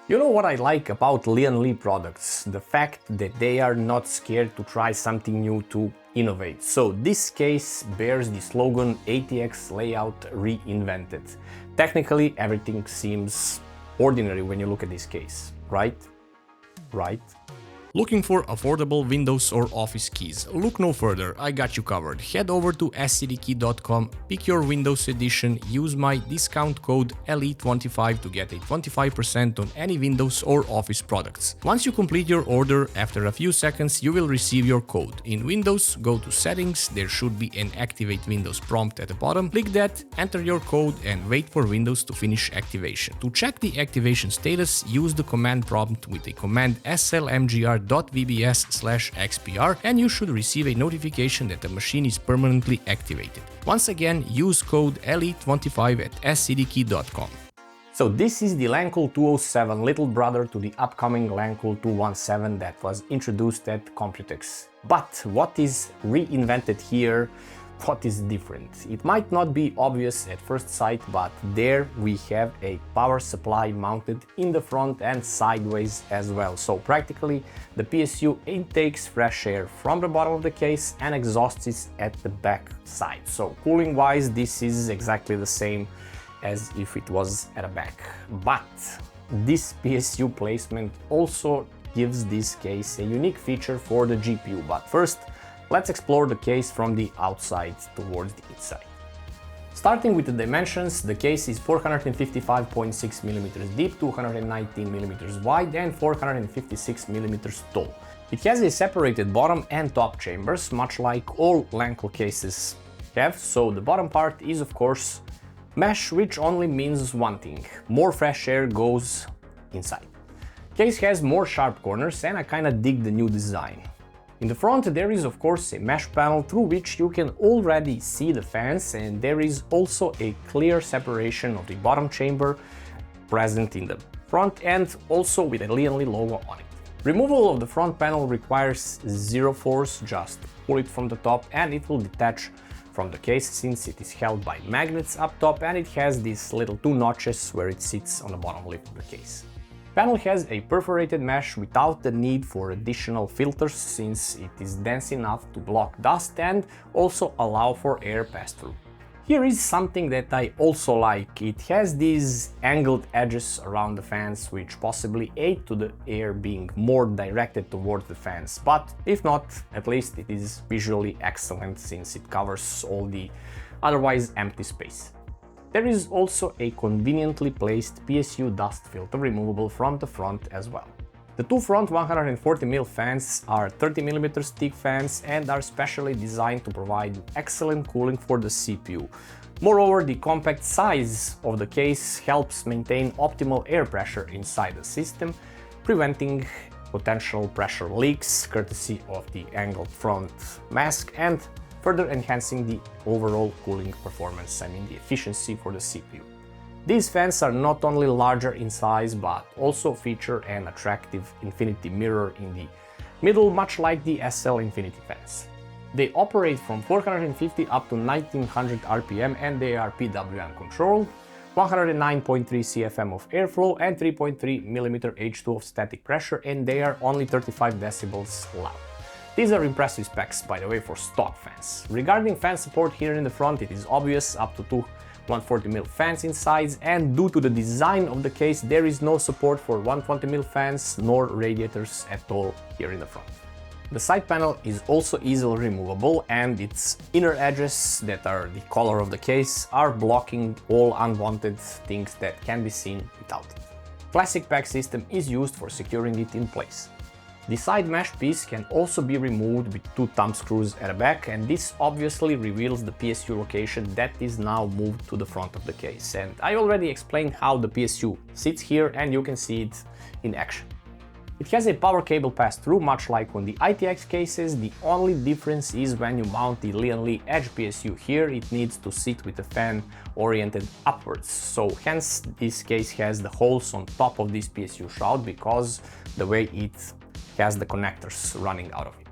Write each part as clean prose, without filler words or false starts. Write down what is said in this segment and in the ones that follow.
You know what I like about Lanl products? The fact that they are not scared to try something new, to innovate. So this case bears the slogan ATX layout reinvented. Technically everything seems ordinary when you look at this case, right? Right? Looking for affordable Windows or Office keys? Look no further, I got you covered. Head over to sl-inf, pick your Windows edition, use my discount code LE25 to get a 25% on any Windows or Office products. Once you complete your order, after a few seconds you will receive your code. In Windows, go to Settings, there should be an Activate Windows prompt at the bottom. Click that, enter your code and wait for Windows to finish activation. To check the activation status, use the command prompt with the command slmgr.vbs/xpr and you should receive a notification that the machine is permanently activated. Once again, use code LE25 at sl-inf. So this is the Lancool 207, little brother to the upcoming Lancool 217 that was introduced at Computex. But what is reinvented here? What is different? It might not be obvious at first sight, but there we have a power supply mounted in the front and sideways as well. So practically the PSU intakes fresh air from the bottom of the case and exhausts it at the back side. So cooling wise, this is exactly the same as if it was at the back. But this PSU placement also gives this case a unique feature for the GPU. But first, let's explore the case from the outside towards the inside. Starting with the dimensions, the case is 455.6 mm deep, 219 mm wide and 456 mm tall. It has a separated bottom and top chambers, much like all Lancool cases have, so the bottom part is of course mesh, which only means one thing: more fresh air goes inside. Case has more sharp corners and I kinda dig the new design. In the front there is of course a mesh panel through which you can already see the fans, and there is also a clear separation of the bottom chamber present in the front and also with a Lanl logo on it. Removal of the front panel requires zero force, just pull it from the top and it will detach from the case since it is held by magnets up top and it has these little two notches where it sits on the bottom lip of the case. Panel has a perforated mesh without the need for additional filters since it is dense enough to block dust and also allow for air pass-through. Here is something that I also like: it has these angled edges around the fans which possibly aid to the air being more directed towards the fans, but if not, at least it is visually excellent since it covers all the otherwise empty space. There is also a conveniently placed PSU dust filter removable from the front as well. The two front 140mm fans are 30mm thick fans and are specially designed to provide excellent cooling for the CPU. Moreover, the compact size of the case helps maintain optimal air pressure inside the system, preventing potential pressure leaks courtesy of the angled front mask and further enhancing the overall cooling performance, the efficiency for the CPU. These fans are not only larger in size, but also feature an attractive infinity mirror in the middle, much like the sl-inf fans. They operate from 450 up to 1900 RPM and they are PWM controlled, 109.3 CFM of airflow and 3.3 mm H2 of static pressure, and they are only 35 decibels loud. These are impressive specs, by the way, for stock fans. Regarding fan support here in the front, it is obvious, up to two 140mm fans in sides, and due to the design of the case, there is no support for 120mm fans nor radiators at all here in the front. The side panel is also easily removable and its inner edges, that are the color of the case, are blocking all unwanted things that can be seen without it. Classic pack system is used for securing it in place. The side mesh piece can also be removed with two thumb screws at the back, and this obviously reveals the PSU location that is now moved to the front of the case. And I already explained how the PSU sits here and you can see it in action. It has a power cable pass-through, much like on the ITX cases. The only difference is when you mount the Lanl Edge PSU here, it needs to sit with the fan oriented upwards. So hence this case has the holes on top of this PSU shroud because the way it has the connectors running out of it.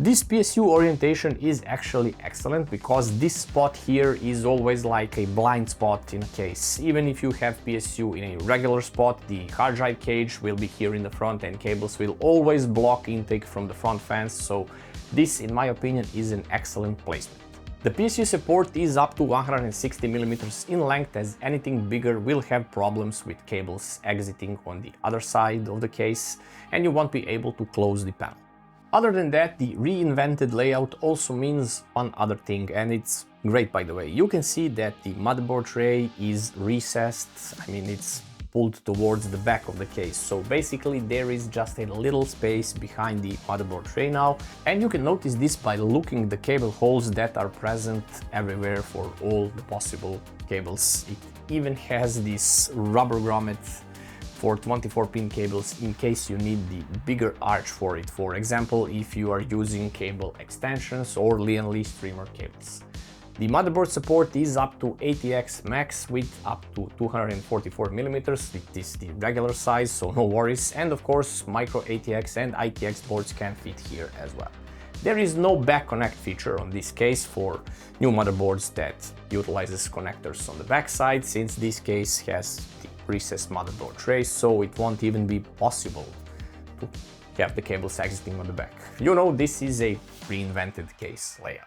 This PSU orientation is actually excellent because this spot here is always like a blind spot in a case. Even if you have PSU in a regular spot, the hard drive cage will be here in the front and cables will always block intake from the front fans, so this, in my opinion, is an excellent placement. The PSU support is up to 160mm in length, as anything bigger will have problems with cables exiting on the other side of the case and you won't be able to close the panel. Other than that, the reinvented layout also means one other thing, and it's great, by the way. You can see that the motherboard tray is recessed, I mean it's pulled towards the back of the case, so basically there is just a little space behind the motherboard tray now, and you can notice this by looking the cable holes that are present everywhere for all the possible cables. It even has this rubber grommet for 24-pin cables in case you need the bigger arch for it, for example if you are using cable extensions or Lian streamer cables. The motherboard support is up to ATX max with up to 244mm, it is the regular size, so no worries, and of course micro ATX and ITX boards can fit here as well. There is no back connect feature on this case for new motherboards that utilizes connectors on the back side, since this case has the recessed motherboard tray, so it won't even be possible to have the cables exiting on the back. You know, this is a reinvented case layout.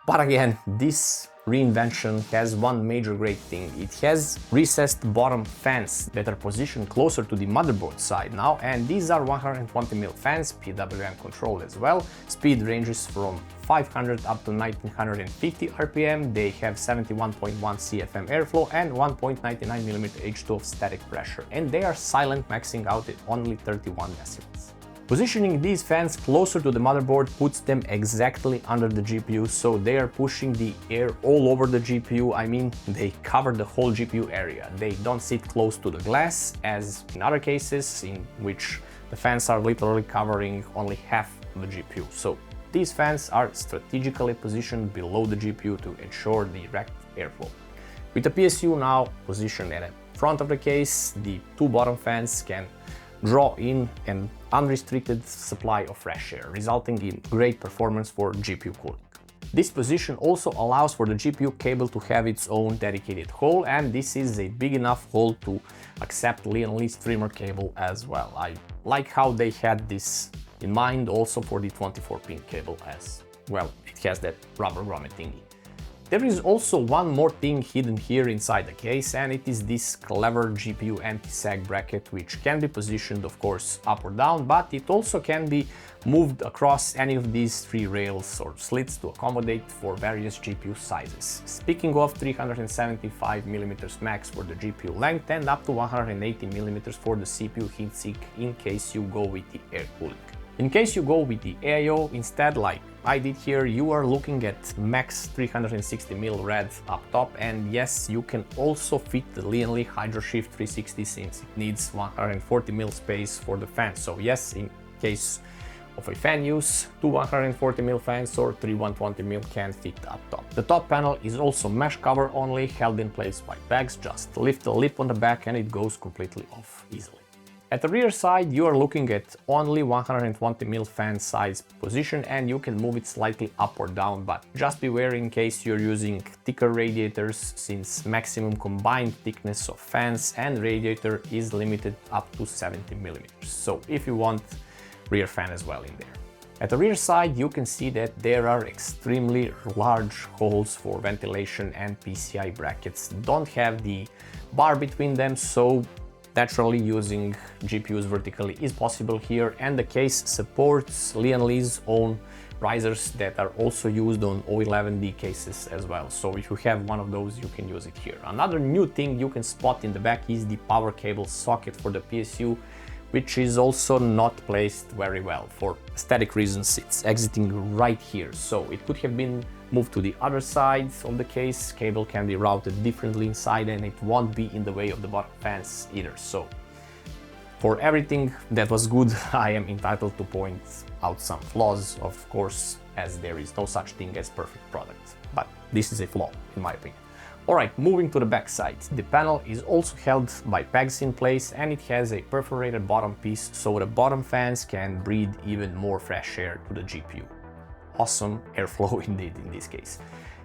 But again, this reinvention has one major great thing. It has recessed bottom fans that are positioned closer to the motherboard side now, and these are 120mm fans, PWM controlled as well. Speed ranges from 500 up to 1950 RPM. They have 71.1 CFM airflow and 1.99mm H2 of static pressure, and they are silent, maxing out at only 31 decibels. Positioning these fans closer to the motherboard puts them exactly under the GPU, so they are pushing the air all over the GPU. I mean, they cover the whole GPU area. They don't sit close to the glass, as in other cases in which the fans are literally covering only half of the GPU. So these fans are strategically positioned below the GPU to ensure direct airflow. With the PSU now positioned at the front of the case, the two bottom fans can draw in an unrestricted supply of fresh air, resulting in great performance for GPU cooling. This position also allows for the GPU cable to have its own dedicated hole, and this is a big enough hole to accept Lian streamer cable as well. I like how they had this in mind also for the 24-pin cable as well. It has that rubber grommet thingy. There is also one more thing hidden here inside the case, and it is this clever GPU anti-sag bracket, which can be positioned of course up or down, but it also can be moved across any of these three rails or slits to accommodate for various GPU sizes. Speaking of, 375mm max for the GPU length and up to 180mm for the CPU heatsink in case you go with the air cooling. In case you go with the AIO instead, like I did here, you are looking at max 360mm rad up top, and yes, you can also fit the Lian HydroShift 360 since it needs 140mm space for the fan. So yes, in case of a fan use, two 140mm fans or three 120mm can fit up top. The top panel is also mesh cover only, held in place by pegs. Just lift the lip on the back and it goes completely off easily. At the rear side, you are looking at only 120mm fan size position, and you can move it slightly up or down, but just beware in case you're using thicker radiators, since maximum combined thickness of fans and radiator is limited up to 70mm. So if you want rear fan as well in there. At the rear side, you can see that there are extremely large holes for ventilation, and PCI brackets don't have the bar between them, so naturally using GPUs vertically is possible here, and the case supports Lian's own risers that are also used on O11D cases as well. So if you have one of those, you can use it here. Another new thing you can spot in the back is the power cable socket for the PSU, which is also not placed very well. For aesthetic reasons, it's exiting right here, so it could have been moved to the other side of the case. Cable can be routed differently inside, and it won't be in the way of the bottom fans either. So for everything that was good, I am entitled to point out some flaws, of course, as there is no such thing as perfect product, but this is a flaw in my opinion. Alright, moving to the back side. The panel is also held by pegs in place, and it has a perforated bottom piece so the bottom fans can breathe even more fresh air to the GPU. awesome airflow indeed in this case.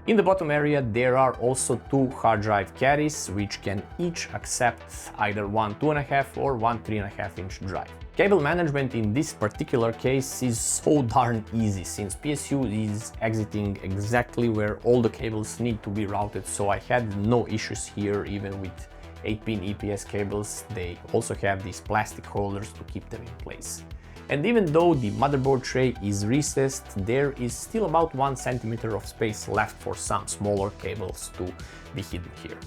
In the bottom area there are also two hard drive caddies which can each accept either one 2.5 or one 3.5 inch drive. Cable management in this particular case is so darn easy since PSU is exiting exactly where all the cables need to be routed, so I had no issues here even with 8-pin EPS cables. They also have these plastic holders to keep them in place. And even though the motherboard tray is recessed, there is still about 1 centimeter of space left for some smaller cables to be hidden here.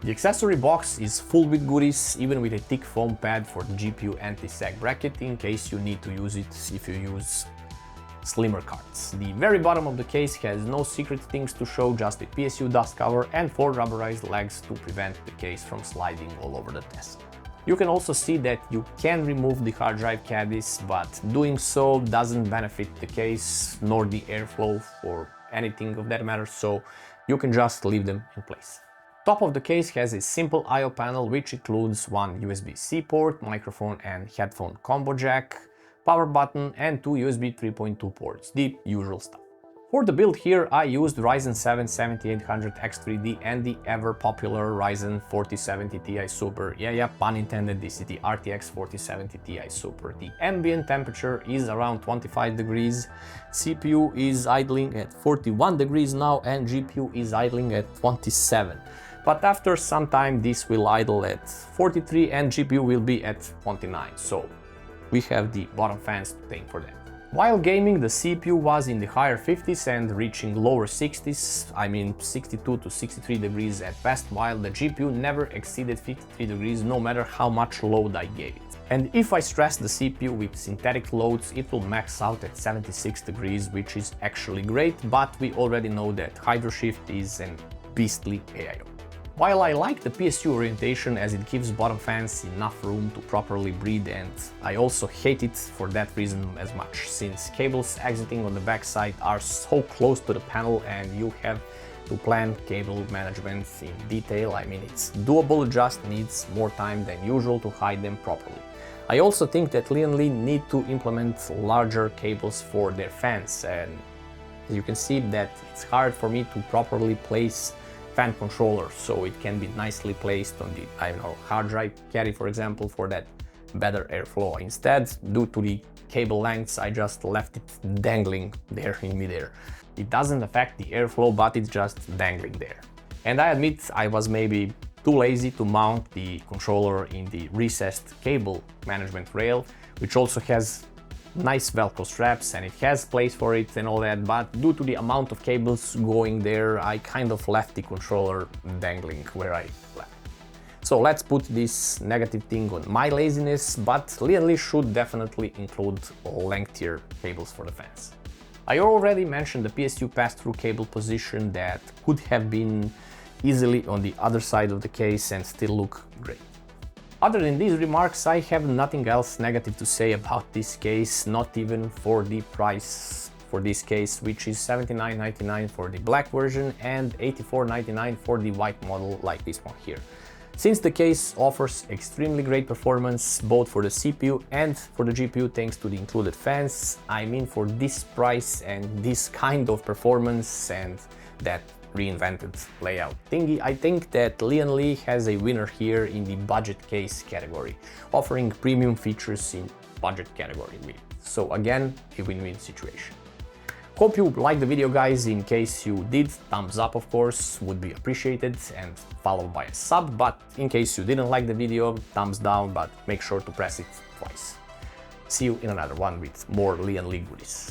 The accessory box is full with goodies, even with a thick foam pad for the GPU anti-sag bracket in case you need to use it if you use slimmer cards. The very bottom of the case has no secret things to show, just a PSU dust cover and 4 rubberized legs to prevent the case from sliding all over the desk. You can also see that you can remove the hard drive caddies, but doing so doesn't benefit the case nor the airflow or anything of that matter, so you can just leave them in place. Top of the case has a simple I/O panel which includes one USB-C port, microphone and headphone combo jack, power button and 2 USB 3.2 ports, the usual stuff. For the build here I used Ryzen 7 7800X3D and the ever popular Ryzen 4070 Ti Super. Yeah, pun intended, this is the RTX 4070 Ti Super. The ambient temperature is around 25 degrees, CPU is idling at 41 degrees now and GPU is idling at 27. But after some time this will idle at 43 and GPU will be at 29, so we have the bottom fans to thank for that. While gaming, the CPU was in the higher 50s and reaching lower 60s, I mean 62 to 63 degrees at best, while the GPU never exceeded 53 degrees no matter how much load I gave it. And if I stress the CPU with synthetic loads, it will max out at 76 degrees, which is actually great, but we already know that HydroShift is an beastly AIO. While I like the PSU orientation as it gives bottom fans enough room to properly breathe, and I also hate it for that reason as much, since cables exiting on the backside are so close to the panel and you have to plan cable management in detail. I mean, it's doable, just needs more time than usual to hide them properly. I also think that Lian need to implement larger cables for their fans, and you can see that it's hard for me to properly place fan controller, so it can be nicely placed on the, I don't know, hard drive caddy for example, for that better airflow. Instead, due to the cable lengths, I just left it dangling there in midair. It doesn't affect the airflow, but it's just dangling there. And I admit I was maybe too lazy to mount the controller in the recessed cable management rail, which also has nice Velcro straps and it has place for it and all that, but due to the amount of cables going there, I kind of left the controller dangling where I left. So let's put this negative thing on my laziness, but Lian should definitely include lengthier cables for the fans. I already mentioned the PSU pass-through cable position that could have been easily on the other side of the case and still look great. Other than these remarks, I have nothing else negative to say about this case, not even for the price for this case, which is $79.99 for the black version and $84.99 for the white model like this one here. Since the case offers extremely great performance both for the CPU and for the GPU thanks to the included fans, I mean for this price and this kind of performance and that reinvented layout thingy, I think that Lian has a winner here in the budget case category, offering premium features in budget category. So again, a win-win situation. Hope you liked the video, guys. In case you did, thumbs up of course would be appreciated and followed by a sub, but in case you didn't like the video, thumbs down, but make sure to press it twice. See you in another one with more Lian goodies.